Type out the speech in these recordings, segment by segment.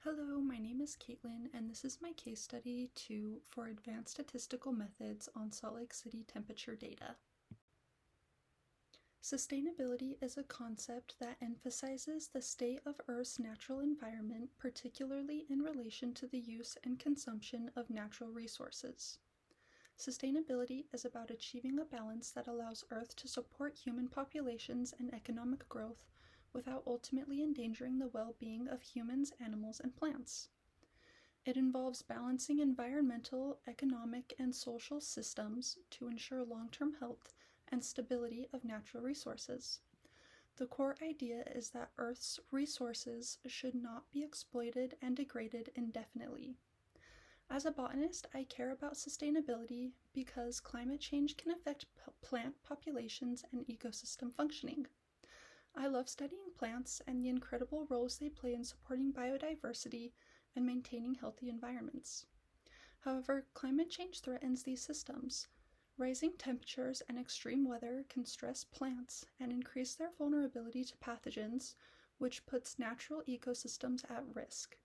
Hello, my name is Caitlin, and this is my case study 2 for advanced statistical methods on Salt Lake City temperature data. Sustainability is a concept that emphasizes the state of Earth's natural environment, particularly in relation to the use and consumption of natural resources. Sustainability is about achieving a balance that allows Earth to support human populations and economic growth without ultimately endangering the well-being of humans, animals, and plants. It involves balancing environmental, economic, and social systems to ensure long-term health and stability of natural resources. The core idea is that Earth's resources should not be exploited and degraded indefinitely. As a botanist, I care about sustainability because climate change can affect plant populations and ecosystem functioning. I love studying plants and the incredible roles they play in supporting biodiversity and maintaining healthy environments. However, climate change threatens these systems. Rising temperatures and extreme weather can stress plants and increase their vulnerability to pathogens, which puts natural ecosystems at risk.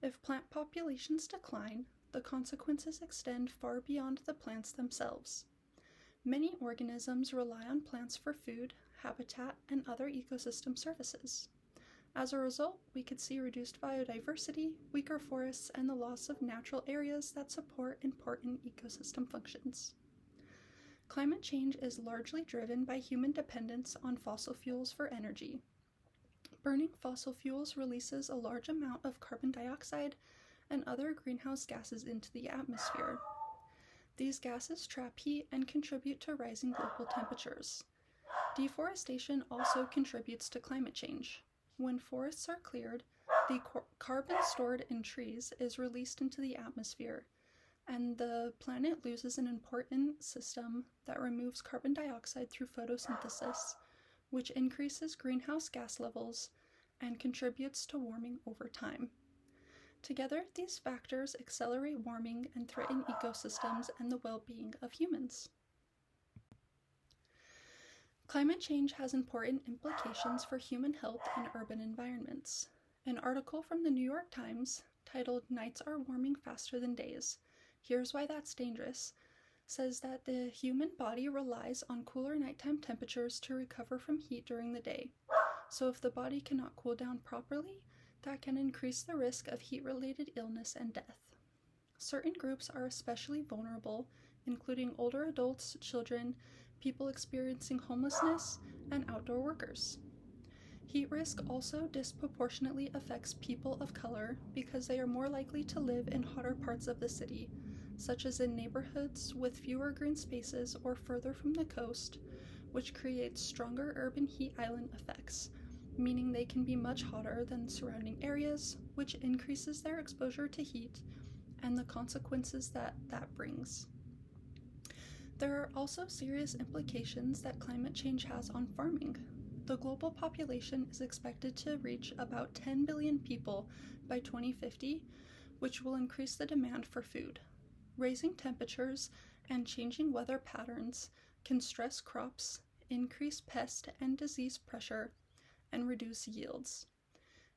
If plant populations decline, the consequences extend far beyond the plants themselves. Many organisms rely on plants for food, habitat, and other ecosystem services. As a result, we could see reduced biodiversity, weaker forests, and the loss of natural areas that support important ecosystem functions. Climate change is largely driven by human dependence on fossil fuels for energy. Burning fossil fuels releases a large amount of carbon dioxide and other greenhouse gases into the atmosphere. These gases trap heat and contribute to rising global temperatures. Deforestation also contributes to climate change. When forests are cleared, the carbon stored in trees is released into the atmosphere, and the planet loses an important system that removes carbon dioxide through photosynthesis, which increases greenhouse gas levels and contributes to warming over time. Together, these factors accelerate warming and threaten ecosystems and the well-being of humans. Climate change has important implications for human health and urban environments. An article from the New York Times, titled "Nights Are Warming Faster Than Days. Here's Why That's Dangerous," says that the human body relies on cooler nighttime temperatures to recover from heat during the day. So if the body cannot cool down properly, that can increase the risk of heat-related illness and death. Certain groups are especially vulnerable, including older adults, children, people experiencing homelessness, and outdoor workers. Heat risk also disproportionately affects people of color because they are more likely to live in hotter parts of the city, such as in neighborhoods with fewer green spaces or further from the coast, which creates stronger urban heat island effects, meaning they can be much hotter than surrounding areas, which increases their exposure to heat and the consequences that brings. There are also serious implications that climate change has on farming. The global population is expected to reach about 10 billion people by 2050, which will increase the demand for food. Raising temperatures and changing weather patterns can stress crops, increase pest and disease pressure, and reduce yields.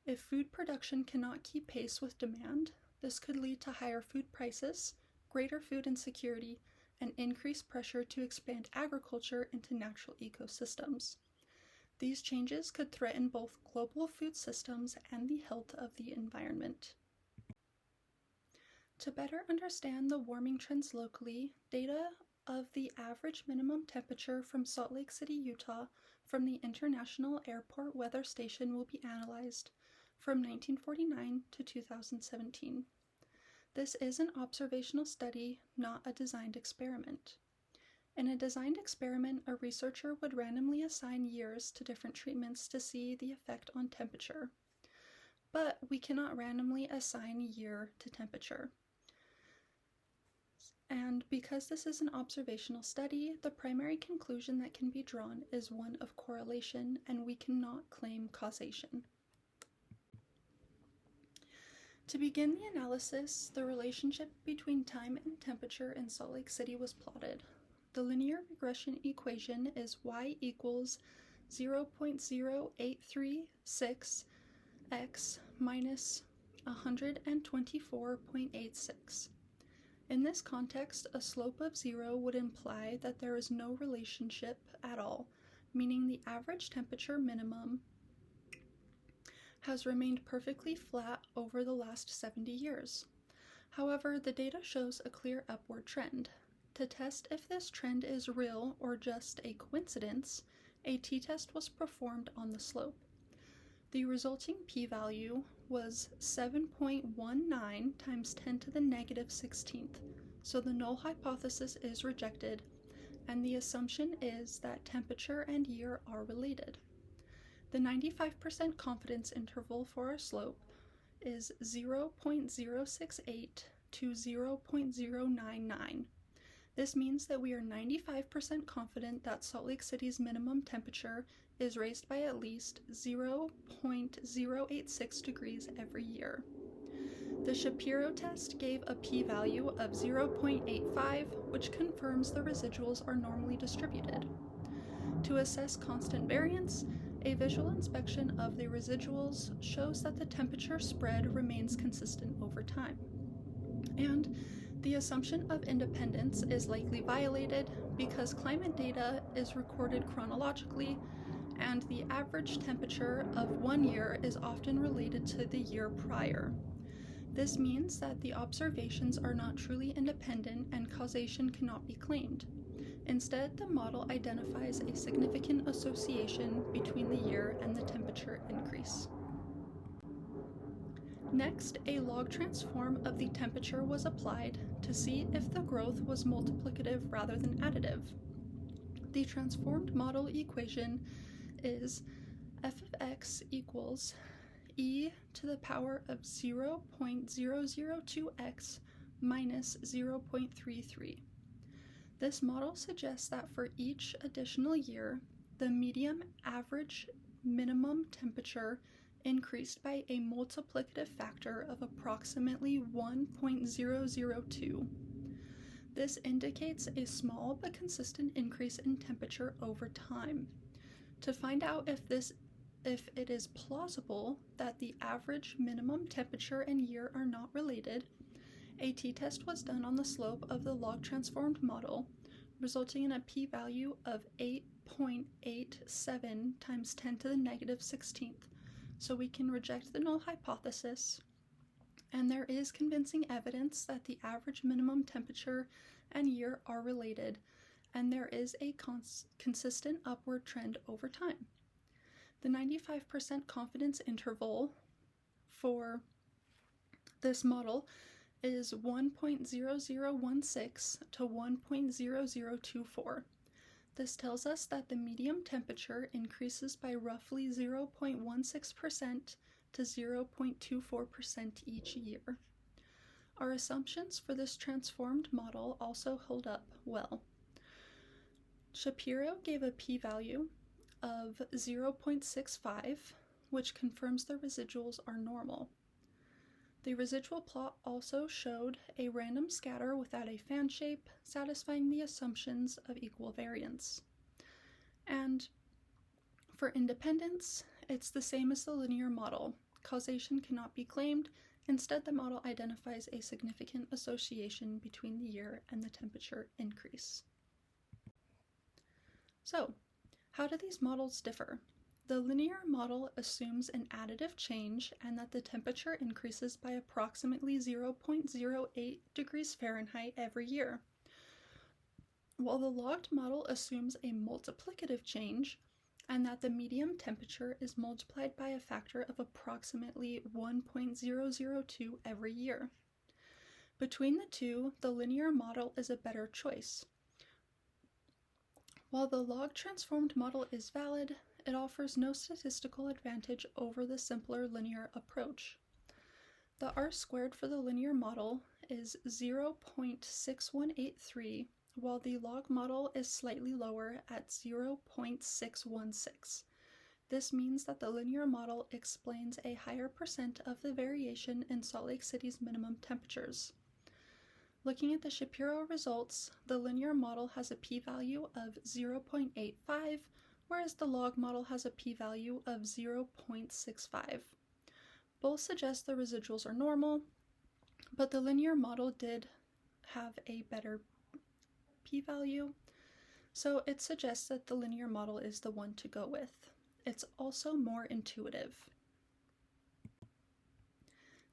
If food production cannot keep pace with demand, this could lead to higher food prices, greater food insecurity, and increased pressure to expand agriculture into natural ecosystems. These changes could threaten both global food systems and the health of the environment. To better understand the warming trends locally, data of the average minimum temperature from Salt Lake City, Utah, from the International Airport Weather Station will be analyzed from 1949 to 2017. This is an observational study, not a designed experiment. In a designed experiment, a researcher would randomly assign years to different treatments to see the effect on temperature. But we cannot randomly assign year to temperature. And because this is an observational study, the primary conclusion that can be drawn is one of correlation, and we cannot claim causation. To begin the analysis, the relationship between time and temperature in Salt Lake City was plotted. The linear regression equation is y equals 0.0836 x minus 124.86. In this context, a slope of 0 would imply that there is no relationship at all, meaning the average temperature minimum has remained perfectly flat over the last 70 years. However, the data shows a clear upward trend. To test if this trend is real or just a coincidence, a t-test was performed on the slope. The resulting p-value was 7.19 times 10 to the negative 16th, so the null hypothesis is rejected, and the assumption is that temperature and year are related. The 95% confidence interval for our slope is 0.068 to 0.099. This means that we are 95% confident that Salt Lake City's minimum temperature is raised by at least 0.086 degrees every year. The Shapiro test gave a p-value of 0.85, which confirms the residuals are normally distributed. To assess constant variance, a visual inspection of the residuals shows that the temperature spread remains consistent over time. And the assumption of independence is likely violated because climate data is recorded chronologically, and the average temperature of one year is often related to the year prior. This means that the observations are not truly independent and causation cannot be claimed. Instead, the model identifies a significant association between the year and the temperature increase. Next, a log transform of the temperature was applied to see if the growth was multiplicative rather than additive. The transformed model equation is f of x equals e to the power of 0.002x minus 0.33. This model suggests that for each additional year, the median average minimum temperature increased by a multiplicative factor of approximately 1.002. This indicates a small but consistent increase in temperature over time. To find out if it is plausible that the average minimum temperature and year are not related, a t-test was done on the slope of the log transformed model, resulting in a p-value of 8.87 times 10 to the negative 16th. So we can reject the null hypothesis, and there is convincing evidence that the average minimum temperature and year are related, and there is a consistent upward trend over time. The 95% confidence interval for this model is 1.0016 to 1.0024. This tells us that the medium temperature increases by roughly 0.16% to 0.24% each year. Our assumptions for this transformed model also hold up well. Shapiro gave a p-value of 0.65, which confirms the residuals are normal. The residual plot also showed a random scatter without a fan shape, satisfying the assumptions of equal variance. And for independence, it's the same as the linear model. Causation cannot be claimed. Instead, the model identifies a significant association between the year and the temperature increase. So, how do these models differ? The linear model assumes an additive change and that the temperature increases by approximately 0.08 degrees Fahrenheit every year, while the logged model assumes a multiplicative change and that the medium temperature is multiplied by a factor of approximately 1.002 every year. Between the two, the linear model is a better choice. While the log transformed model is valid, it offers no statistical advantage over the simpler linear approach. The R-squared for the linear model is 0.6183, while the log model is slightly lower at 0.616. This means that the linear model explains a higher percent of the variation in Salt Lake City's minimum temperatures. Looking at the Shapiro results, the linear model has a p-value of 0.85, whereas the log model has a p-value of 0.65. Both suggest the residuals are normal, but the linear model did have a better p-value, so it suggests that the linear model is the one to go with. It's also more intuitive.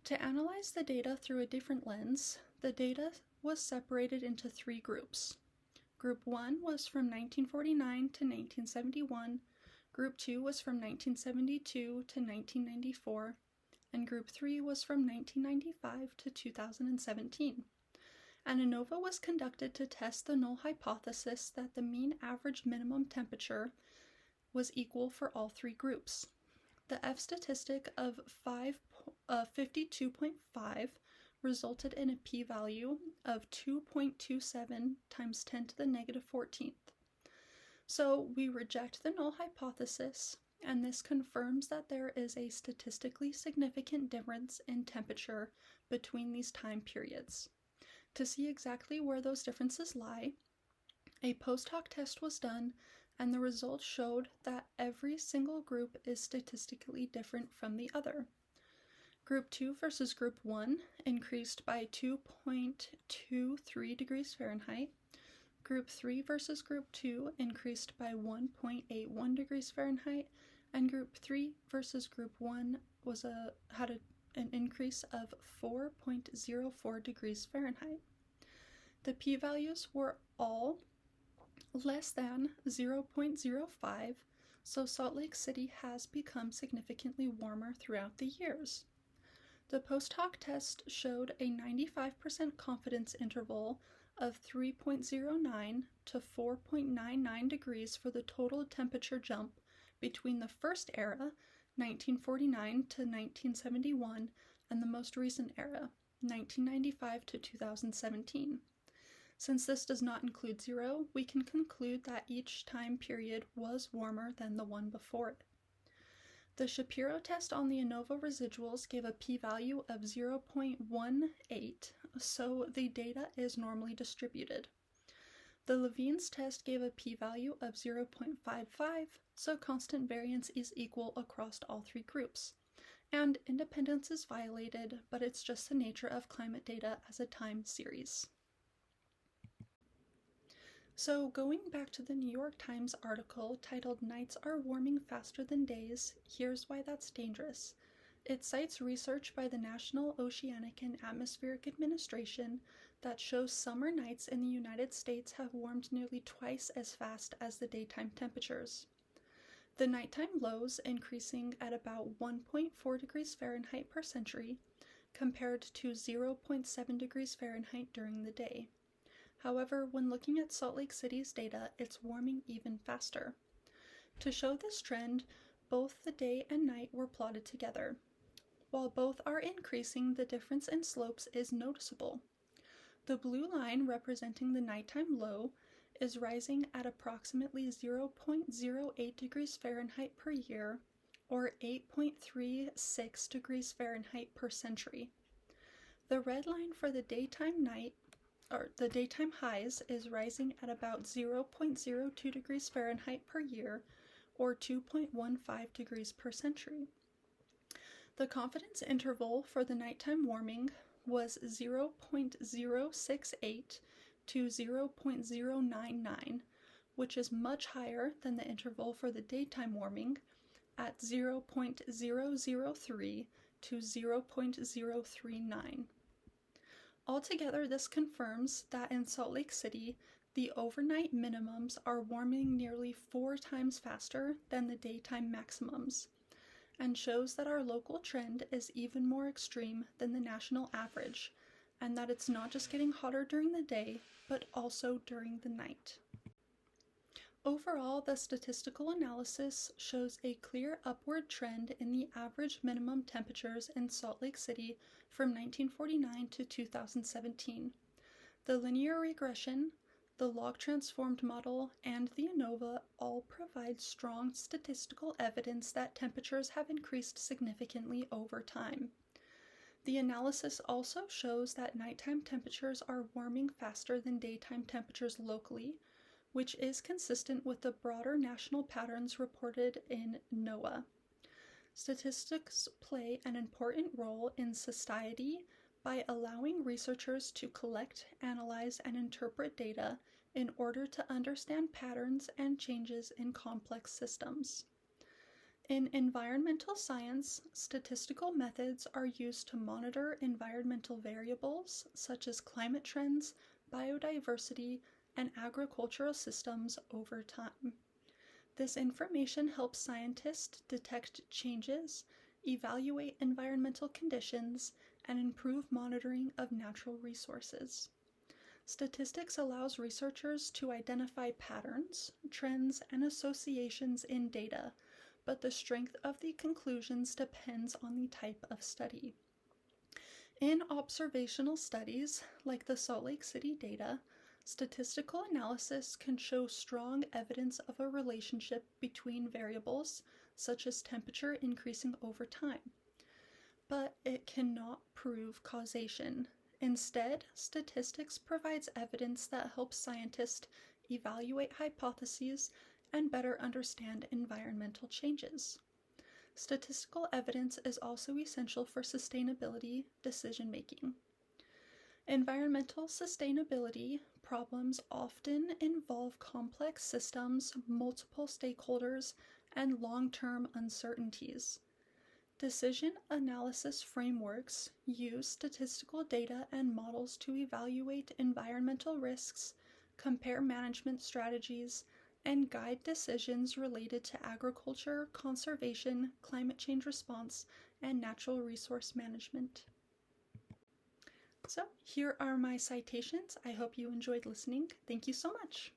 To analyze the data through a different lens, the data was separated into 3 groups. Group 1 was from 1949 to 1971, Group 2 was from 1972 to 1994, and Group 3 was from 1995 to 2017. An ANOVA was conducted to test the null hypothesis that the mean average minimum temperature was equal for all 3 groups. The F statistic of 52.5 resulted in a p-value of 2.27 times 10 to the negative 14th. So we reject the null hypothesis, and this confirms that there is a statistically significant difference in temperature between these time periods. To see exactly where those differences lie, a post hoc test was done, and the results showed that every single group is statistically different from the other. Group 2 versus Group 1 increased by 2.23 degrees Fahrenheit. Group 3 versus Group 2 increased by 1.81 degrees Fahrenheit, and Group 3 versus Group 1 had an increase of 4.04 degrees Fahrenheit. The p-values were all less than 0.05, so Salt Lake City has become significantly warmer throughout the years. The post hoc test showed a 95% confidence interval of 3.09 to 4.99 degrees for the total temperature jump between the first era, 1949 to 1971, and the most recent era, 1995 to 2017. Since this does not include 0, we can conclude that each time period was warmer than the one before it. The Shapiro test on the ANOVA residuals gave a p-value of 0.18, so the data is normally distributed. The Levine's test gave a p-value of 0.55, so constant variance is equal across all 3 groups. And independence is violated, but it's just the nature of climate data as a time series. So going back to the New York Times article titled "Nights Are Warming Faster Than Days, Here's Why That's Dangerous." It cites research by the National Oceanic and Atmospheric Administration that shows summer nights in the United States have warmed nearly twice as fast as the daytime temperatures. The nighttime lows increasing at about 1.4 degrees Fahrenheit per century, compared to 0.7 degrees Fahrenheit during the day. However, when looking at Salt Lake City's data, it's warming even faster. To show this trend, both the day and night were plotted together. While both are increasing, the difference in slopes is noticeable. The blue line, representing the nighttime low, is rising at approximately 0.08 degrees Fahrenheit per year, or 8.36 degrees Fahrenheit per century. The red line for the daytime highs is rising at about 0.02 degrees Fahrenheit per year, or 2.15 degrees per century. The confidence interval for the nighttime warming was 0.068 to 0.099, which is much higher than the interval for the daytime warming at 0.003 to 0.039. Altogether, this confirms that in Salt Lake City, the overnight minimums are warming nearly 4 times faster than the daytime maximums, and shows that our local trend is even more extreme than the national average, and that it's not just getting hotter during the day, but also during the night. Overall, the statistical analysis shows a clear upward trend in the average minimum temperatures in Salt Lake City from 1949 to 2017. The linear regression, the log-transformed model, and the ANOVA all provide strong statistical evidence that temperatures have increased significantly over time. The analysis also shows that nighttime temperatures are warming faster than daytime temperatures locally, which is consistent with the broader national patterns reported in NOAA. Statistics play an important role in society by allowing researchers to collect, analyze, and interpret data in order to understand patterns and changes in complex systems. In environmental science, statistical methods are used to monitor environmental variables such as climate trends, biodiversity, and agricultural systems over time. This information helps scientists detect changes, evaluate environmental conditions, and improve monitoring of natural resources. Statistics allows researchers to identify patterns, trends, and associations in data, but the strength of the conclusions depends on the type of study. In observational studies, like the Salt Lake City data, statistical analysis can show strong evidence of a relationship between variables, such as temperature increasing over time. But it cannot prove causation. Instead, statistics provides evidence that helps scientists evaluate hypotheses and better understand environmental changes. Statistical evidence is also essential for sustainability decision making. Environmental sustainability problems often involve complex systems, multiple stakeholders, and long-term uncertainties. Decision analysis frameworks use statistical data and models to evaluate environmental risks, compare management strategies, and guide decisions related to agriculture, conservation, climate change response, and natural resource management. So, here are my citations. I hope you enjoyed listening. Thank you so much.